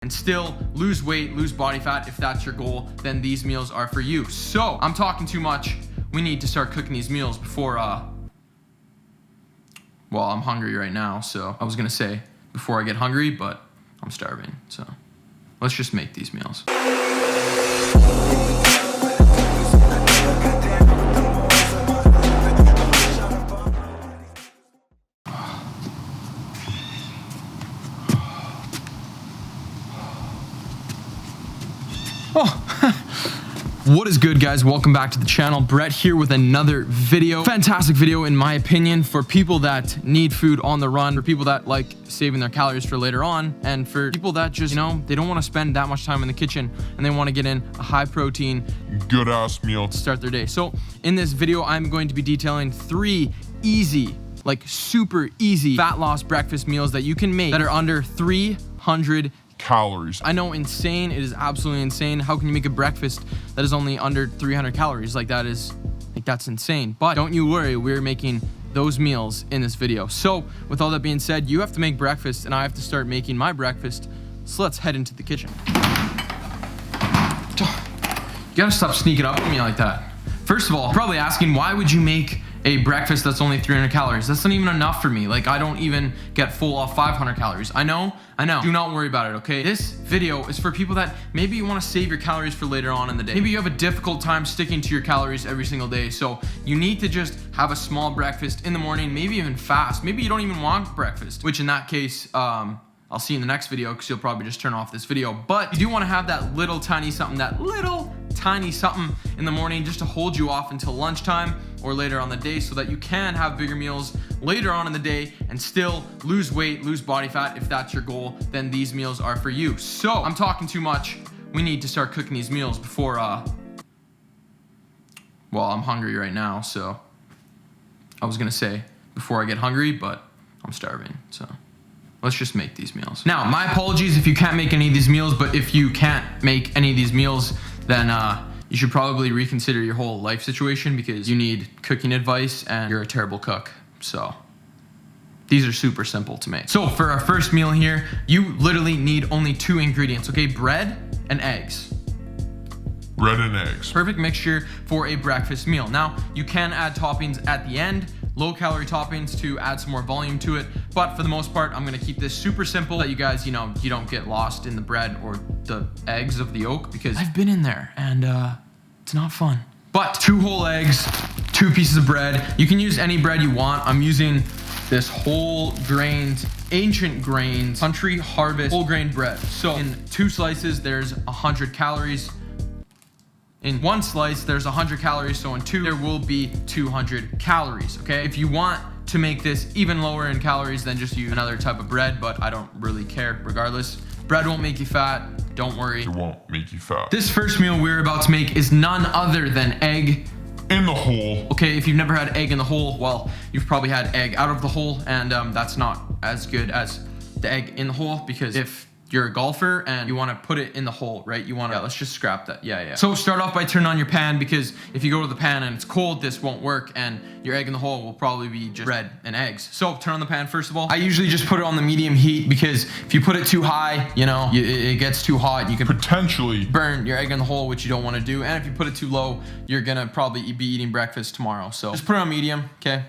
and still lose weight, lose body fat. If that's your goal, then these meals are for you. So I'm talking too much. We need to start cooking these meals before, well, I'm hungry right now. So I was gonna say before I get hungry, but I'm starving. So let's just make these meals. What is good, guys? Welcome back to the channel. Bret here with another video. Fantastic video in my opinion for people that need food on the run, for people that like saving their calories for later on, and for people that just, they don't want to spend that much time in the kitchen and they want to get in a high protein, good ass meal to start their day. So in this video, I'm going to be detailing 3 easy, like super easy fat loss breakfast meals that you can make that are under 300 calories. I know, insane. It is absolutely insane. How can you make a breakfast that is only under 300 calories? That's insane. But don't you worry, we're making those meals in this video. So with all that being said, you have to make breakfast and I have to start making my breakfast. So let's head into the kitchen. You gotta stop sneaking up on me like that. First of all, probably asking, why would you make a breakfast that's only 300 calories? That's not even enough for me. Like, I don't even get full off 500 calories. I know. Do not worry about it, okay? This video is for people that maybe you want to save your calories for later on in the day. Maybe you have a difficult time sticking to your calories every single day. So you need to just have a small breakfast in the morning, maybe even fast. Maybe you don't even want breakfast, which in that case, I'll see you in the next video because you'll probably just turn off this video. But you do want to have that little tiny something, in the morning just to hold you off until lunchtime or later on the day, so that you can have bigger meals later on in the day and still lose weight, lose body fat. If that's your goal, then these meals are for you. So I'm talking too much. We need to start cooking these meals before, well, I'm hungry right now. So I was gonna say before I get hungry, but I'm starving. So let's just make these meals. Now, my apologies if you can't make any of these meals, but if you can't make any of these meals, then you should probably reconsider your whole life situation, because you need cooking advice and you're a terrible cook. So these are super simple to make. So for our first meal here, you literally need only 2 ingredients, okay? Bread and eggs. Bread and eggs. Perfect mixture for a breakfast meal. Now, you can add toppings at the end, low calorie toppings to add some more volume to it. But for the most part, I'm gonna keep this super simple, that you guys, you don't get lost in the bread or the eggs of the yolk, because I've been in there and it's not fun. But 2 whole eggs, 2 pieces of bread. You can use any bread you want. I'm using this whole grains, ancient grains, country harvest whole grain bread. So in 2 slices, there's 100 calories. In 1 slice, there's 100 calories, so in 2, there will be 200 calories, okay? If you want to make this even lower in calories, then just use another type of bread, but I don't really care regardless. Bread won't make you fat, don't worry. It won't make you fat. This first meal we're about to make is none other than egg in the hole. Okay, if you've never had egg in the hole, well, you've probably had egg out of the hole, and that's not as good as the egg in the hole, because if you're a golfer and you want to put it in the hole, right? Let's just scrap that. Yeah. So start off by turning on your pan, because if you go to the pan and it's cold, this won't work, and your egg in the hole will probably be just bread and eggs. So turn on the pan first of all. I usually just put it on the medium heat, because if you put it too high, it gets too hot. You can potentially burn your egg in the hole, which you don't want to do. And if you put it too low, you're gonna probably be eating breakfast tomorrow. So just put it on medium, okay?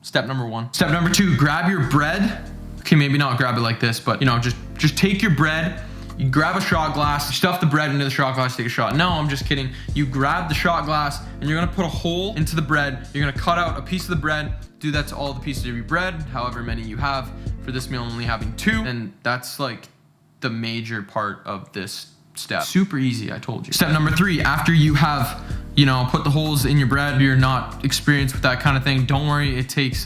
Step number 1. Step number 2, grab your bread. Okay, maybe not grab it like this, but just take your bread, you grab a shot glass, stuff the bread into the shot glass, take a shot. No, I'm just kidding. You grab the shot glass and you're gonna put a hole into the bread. You're gonna cut out a piece of the bread, do that to all the pieces of your bread, however many you have. For this meal, I'm only having 2, and that's like the major part of this step. Super easy, I told you. Step number 3, after you have, put the holes in your bread, you're not experienced with that kind of thing, don't worry, it takes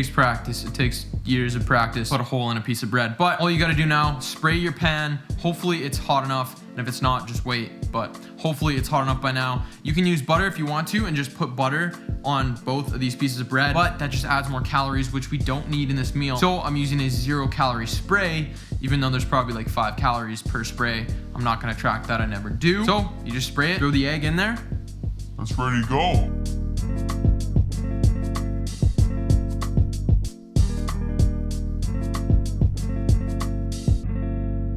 practice. It takes years of practice. Put a hole in a piece of bread. But all you gotta do now, spray your pan. Hopefully it's hot enough. And if it's not, just wait. But hopefully it's hot enough by now. You can use butter if you want to, and just put butter on both of these pieces of bread. But that just adds more calories, which we don't need in this meal. So I'm using a 0-calorie spray, even though there's probably like 5 calories per spray. I'm not gonna track that, I never do. So you just spray it, throw the egg in there. That's ready to go.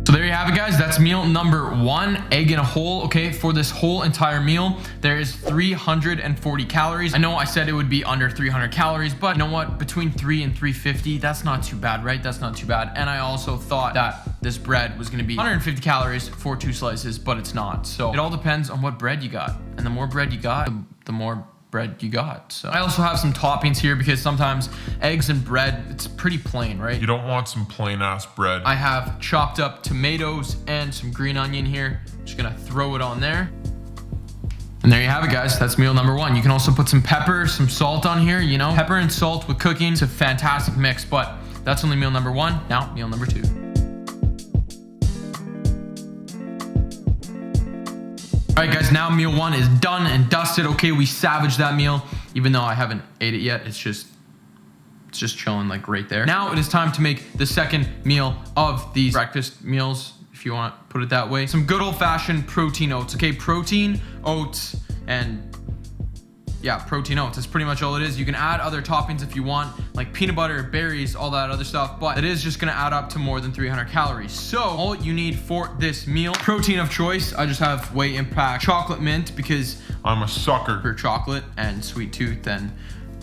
So there there you have it, guys. That's meal number 1, egg in a hole. Okay, for this whole entire meal, there is 340 calories. I know I said it would be under 300 calories, but you know what? Between 3 and 350, that's not too bad, right? That's not too bad. And I also thought that this bread was gonna be 150 calories for 2 slices, but it's not. So it all depends on what bread you got. And the more bread you got, the more bread you got. So I also have some toppings here because sometimes eggs and bread, it's pretty plain, right? You don't want some plain ass bread. I have chopped up tomatoes and some green onion here. Just gonna throw it on there. And there you have it, guys. That's meal number 1. You can also put some pepper, some salt on here, you know. Pepper and salt with cooking, it's a fantastic mix, but that's only meal number 1. Now, meal number 2. All right, guys, now meal 1 is done and dusted. Okay, we savaged that meal, even though I haven't ate it yet. It's just chilling like right there. Now it is time to make the second meal of these breakfast meals, if you want to put it that way. Some good old fashioned protein oats. Okay, protein, oats, and yeah, protein oats. That's pretty much all it is. You can add other toppings if you want, like peanut butter, berries, all that other stuff, but it is just gonna add up to more than 300 calories. So all you need for this meal, protein of choice, I just have Whey Impact chocolate mint because I'm a sucker for chocolate and sweet tooth, and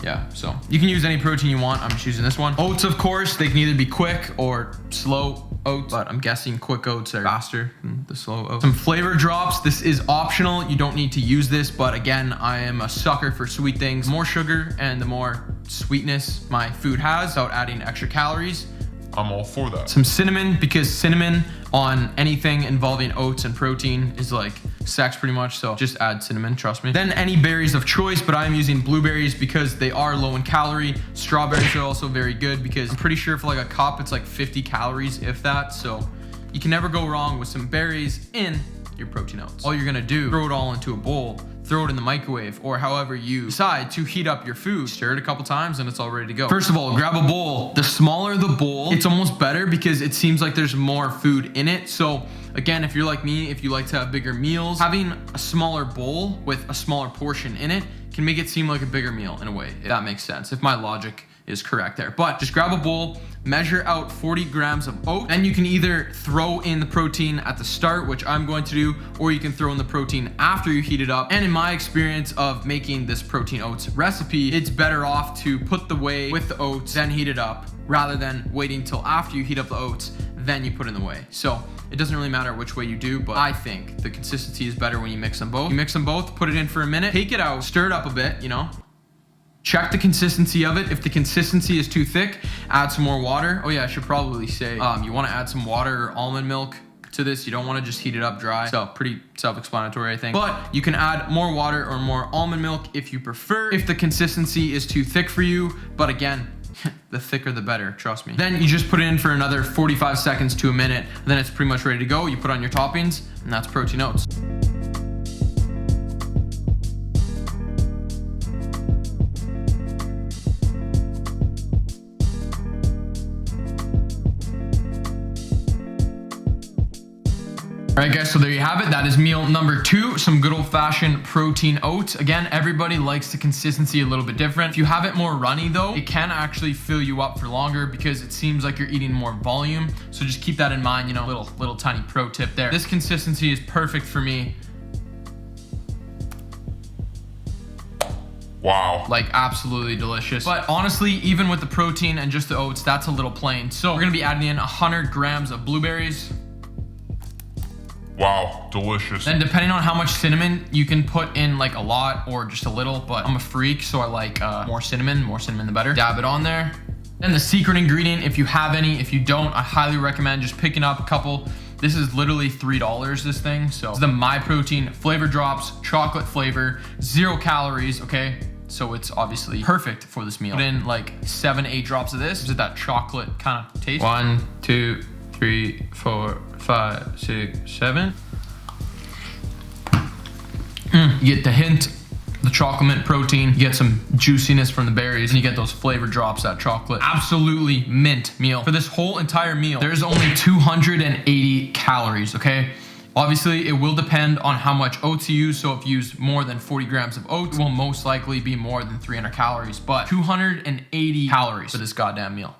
yeah, so you can use any protein you want. I'm just using this one. Oats, of course, they can either be quick or slow oats, but I'm guessing quick oats are faster than the slow oats. Some flavor drops. This is optional. You don't need to use this, but again, I am a sucker for sweet things. The more sugar and the more sweetness my food has without adding extra calories, I'm all for that. Some cinnamon, because cinnamon on anything involving oats and protein is like sex pretty much, so just add cinnamon, trust me. Then any berries of choice, but I'm using blueberries because they are low in calorie. Strawberries are also very good because I'm pretty sure for like a cup it's like 50 calories, if that, so you can never go wrong with some berries in your protein oats. All you're gonna do, throw it all into a bowl, throw it in the microwave, or however you decide to heat up your food. Stir it a couple times and it's all ready to go. First of all, grab a bowl. The smaller the bowl, it's almost better because it seems like there's more food in it. So again, if you're like me, if you like to have bigger meals, having a smaller bowl with a smaller portion in it can make it seem like a bigger meal in a way, if that makes sense, if my logic is correct there. But just grab a bowl, measure out 40 grams of oats, and you can either throw in the protein at the start, which I'm going to do, or you can throw in the protein after you heat it up. And in my experience of making this protein oats recipe, it's better off to put the whey with the oats, then heat it up, rather than waiting till after you heat up the oats, then you put in the whey. So it doesn't really matter which way you do, but I think the consistency is better when you mix them both. You mix them both, put it in for a minute, take it out, stir it up a bit, you know, check the consistency of it. If the consistency is too thick, add some more water. Oh yeah, I should probably say, you wanna add some water or almond milk to this. You don't wanna just heat it up dry. So pretty self-explanatory, I think. But you can add more water or more almond milk if you prefer, if the consistency is too thick for you. But again, the thicker the better, trust me. Then you just put it in for another 45 seconds to a minute. Then it's pretty much ready to go. You put on your toppings, and that's protein oats. All right, guys, so there you have it. That is meal number 2, some good old-fashioned protein oats. Again, everybody likes the consistency a little bit different. If you have it more runny though, it can actually fill you up for longer because it seems like you're eating more volume. So just keep that in mind, you know, little tiny pro tip there. This consistency is perfect for me. Wow. Like absolutely delicious. But honestly, even with the protein and just the oats, that's a little plain. So we're gonna be adding in 100 grams of blueberries. Wow, delicious. Then depending on how much cinnamon, you can put in like a lot or just a little, but I'm a freak, so I like more cinnamon the better. Dab it on there. Then the secret ingredient, if you have any, if you don't, I highly recommend just picking up a couple. This is literally $3, this thing. So it's the My Protein flavor drops, chocolate flavor, 0 calories, okay? So it's obviously perfect for this meal. Put in like 7-8 drops of this. Is that chocolate kind of taste? 1, 2, 3, 4, 5, 6, 7. You get the hint, the chocolate mint protein, you get some juiciness from the berries, and you get those flavor drops, that chocolate. Absolutely mint meal. For this whole entire meal, there's only 280 calories, okay? Obviously, it will depend on how much oats you use. So if you use more than 40 grams of oats, it will most likely be more than 300 calories, but 280 calories for this goddamn meal.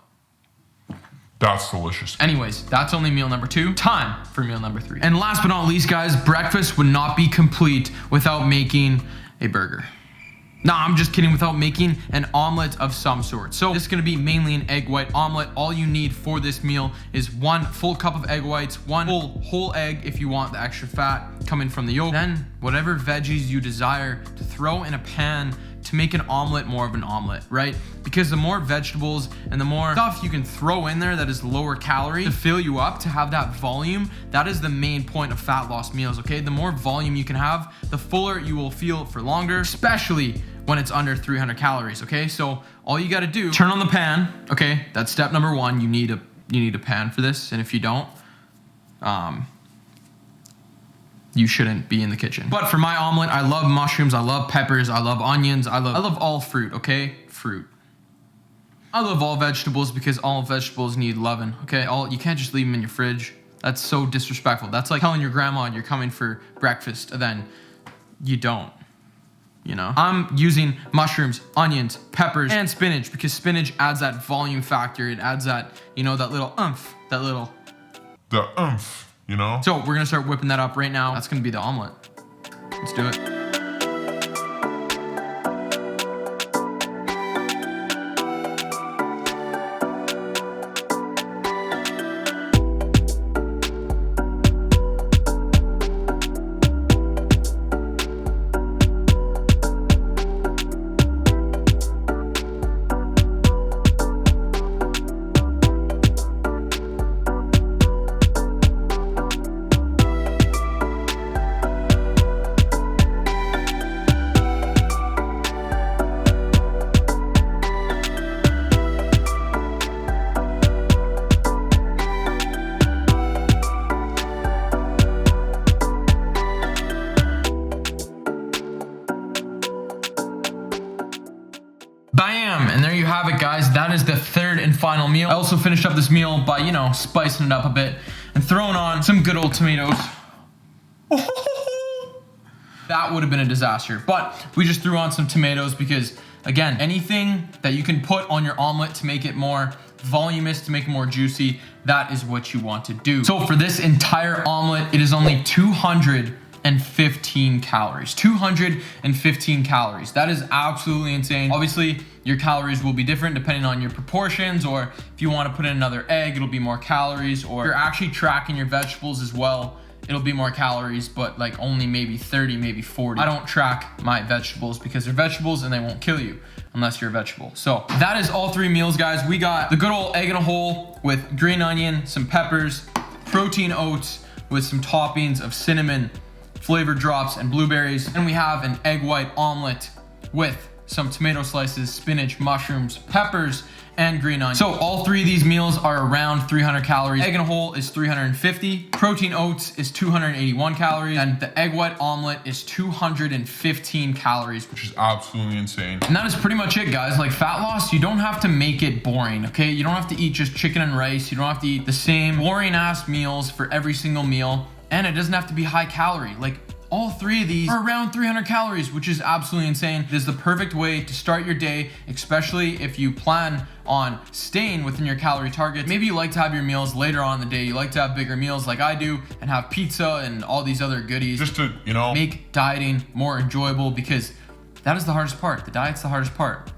That's delicious. Anyways, that's only meal number 2. Time for meal number 3. And last but not least, guys, breakfast would not be complete without making a burger. Nah, I'm just kidding, without making an omelet of some sort. So this is gonna be mainly an egg white omelet. All you need for this meal is 1 full cup of egg whites, 1 full whole egg if you want the extra fat coming from the yolk, then whatever veggies you desire to throw in a pan to make an omelet more of an omelet, right? Because the more vegetables and the more stuff you can throw in there that is lower calorie to fill you up, to have that volume, that is the main point of fat loss meals, okay? The more volume you can have, the fuller you will feel for longer, especially when it's under 300 calories, okay? So all you gotta do, turn on the pan, okay? That's step number 1. You need a pan for this, and if you don't, you shouldn't be in the kitchen. But for my omelet, I love mushrooms, I love peppers, I love onions, I love all fruit, okay? Fruit. I love all vegetables because all vegetables need loving, okay? You can't just leave them in your fridge. That's so disrespectful. That's like telling your grandma you're coming for breakfast and then you don't, you know? I'm using mushrooms, onions, peppers, and spinach because spinach adds that volume factor. It adds that, you know, that little oomph, The oomph. You know? So we're gonna start whipping that up right now. That's gonna be the omelet. Let's do it. Bam! And there you have it, guys. That is the 3rd and final meal. I also finished up this meal by, you know, spicing it up a bit and throwing on some good old tomatoes. That would have been a disaster, but we just threw on some tomatoes because, again, anything that you can put on your omelet to make it more voluminous, to make it more juicy, that is what you want to do. So for this entire omelet, it is only 215 calories. 215 calories. That is absolutely insane. Obviously, your calories will be different depending on your proportions, or if you want to put in another egg, it'll be more calories, or if you're actually tracking your vegetables as well, it'll be more calories, but like only maybe 30, maybe 40. I don't track my vegetables because they're vegetables and they won't kill you unless you're a vegetable. So that is all 3 meals, guys. We got the good old egg in a hole with green onion, some peppers, protein oats with some toppings of cinnamon, flavor drops, and blueberries. And we have an egg white omelet with some tomato slices, spinach, mushrooms, peppers, and green onion. So all 3 of these meals are around 300 calories. Egg in a hole is 350. Protein oats is 281 calories. And the egg white omelet is 215 calories. Which is absolutely insane. And that is pretty much it, guys. Like, fat loss, you don't have to make it boring, okay? You don't have to eat just chicken and rice. You don't have to eat the same boring ass meals for every single meal. And it doesn't have to be high calorie. Like, all 3 of these are around 300 calories, which is absolutely insane. It is the perfect way to start your day, especially if you plan on staying within your calorie targets. Maybe you like to have your meals later on in the day. You like to have bigger meals like I do and have pizza and all these other goodies. Just to, you know, make dieting more enjoyable, because that is the hardest part. The diet's the hardest part.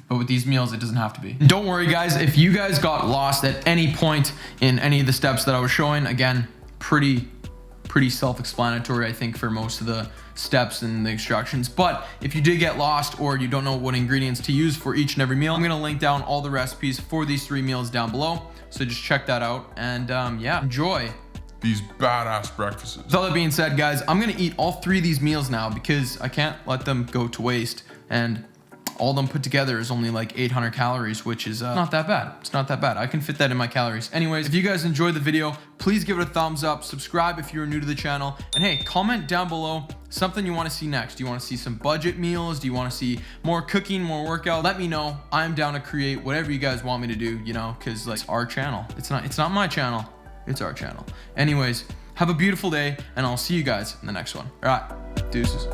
But with these meals, it doesn't have to be. Don't worry, guys. If you guys got lost at any point in any of the steps that I was showing, again, pretty self-explanatory, I think, for most of the steps and the instructions. But if you did get lost or you don't know what ingredients to use for each and every meal, I'm gonna link down all the recipes for these 3 meals down below. So just check that out and yeah, enjoy these badass breakfasts. With all that being said, guys, I'm gonna eat all 3 of these meals now because I can't let them go to waste. And all of them put together is only like 800 calories, which is not that bad. It's not that bad. I can fit that in my calories. Anyways, if you guys enjoyed the video, please give it a thumbs up, subscribe if you're new to the channel, and hey, comment down below something you want to see next. Do you want to see some budget meals? Do you want to see more cooking, more workout? Let me know. I'm down to create whatever you guys want me to do, you know, because like, it's our channel. It's not my channel. It's our channel. Anyways, have a beautiful day, and I'll see you guys in the next one. All right, deuces.